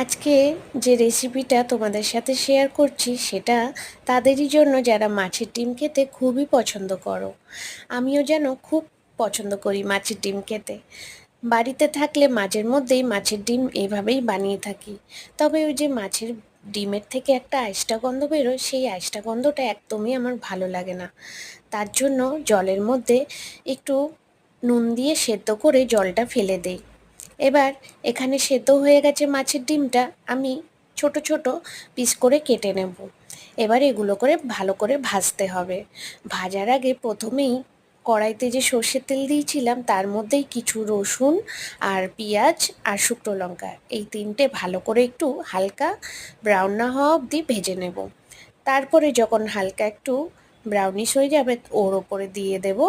আজকে যে রেসিপিটা তোমাদের সাথে শেয়ার করছি সেটা তাদেরই জন্য যারা মাছের ডিম খেতে খুবই পছন্দ করো। আমিও যেন খুব পছন্দ করি মাছের ডিম খেতে। বাড়িতে থাকলে মাঝের মধ্যেই মাছের ডিম এভাবেই বানিয়ে থাকি। তবে ওই যে মাছের ডিমের থেকে একটা আইসটা গন্ধ বেরোয়, সেই আইসটা গন্ধটা একদমই আমার ভালো লাগে না। তার জন্য জলের মধ্যে একটু নুন দিয়ে সেদ্ধ করে জলটা ফেলে দেই। এবার এখানে সেদ্ধ হয়ে গেছে মাছের ডিমটা, আমি ছোট ছোট পিস করে কেটে নেব। এবার এগুলো করে ভালো করে ভাজতে হবে। ভাজার আগে প্রথমেই কড়াইতে যে সর্ষের তেল দিয়েছিলাম তার মধ্যেই কিছু রসুন আর পেঁয়াজ আর শুকনো লঙ্কা এই তিনটে ভালো করে একটু হালকা ব্রাউন না হওয়া অবধি ভেজে নেব। তারপরে যখন হালকা একটু ব্রাউনিশ হয়ে যাবে ওর ওপরে দিয়ে দেব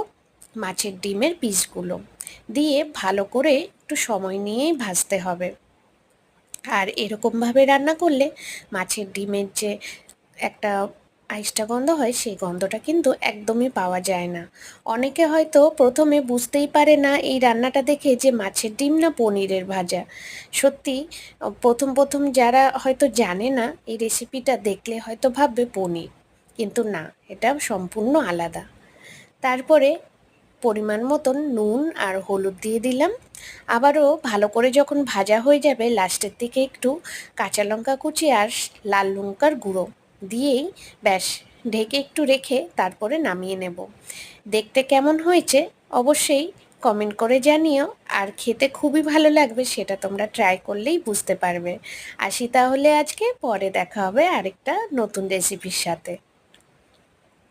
মাছের ডিমের পিসগুলো, দিয়ে ভালো করে একটু সময় নিয়েই ভাজতে হবে। আর এরকমভাবে রান্না করলে মাছের ডিমের যে একটা আইসটা গন্ধ হয় সেই গন্ধটা কিন্তু একদমই পাওয়া যায় না। অনেকে হয়তো প্রথমে বুঝতেই পারে না এই রান্নাটা দেখে যে মাছের ডিম না পনিরের ভাজা। সত্যি প্রথম প্রথম যারা হয়তো জানে না এই রেসিপিটা দেখলে হয়তো ভাববে পনির, কিন্তু না, এটা সম্পূর্ণ আলাদা। তারপরে পরিমাণ মতন নুন আর হলুদ দিয়ে দিলাম। আবারও ভালো করে যখন ভাজা হয়ে যাবে লাস্টের দিকে একটু কাঁচা লঙ্কা কুচি আর লাল লঙ্কার গুঁড়ো দিয়েই ব্যাস ঢেকে একটু রেখে তারপরে নামিয়ে নেব। দেখতে কেমন হয়েছে অবশ্যই কমেন্ট করে জানিও। আর খেতে খুবই ভালো লাগবে, সেটা তোমরা ট্রাই করলেই বুঝতে পারবে। আসি তাহলে আজকে, পরে দেখা হবে আরেকটা নতুন রেসিপির সাথে।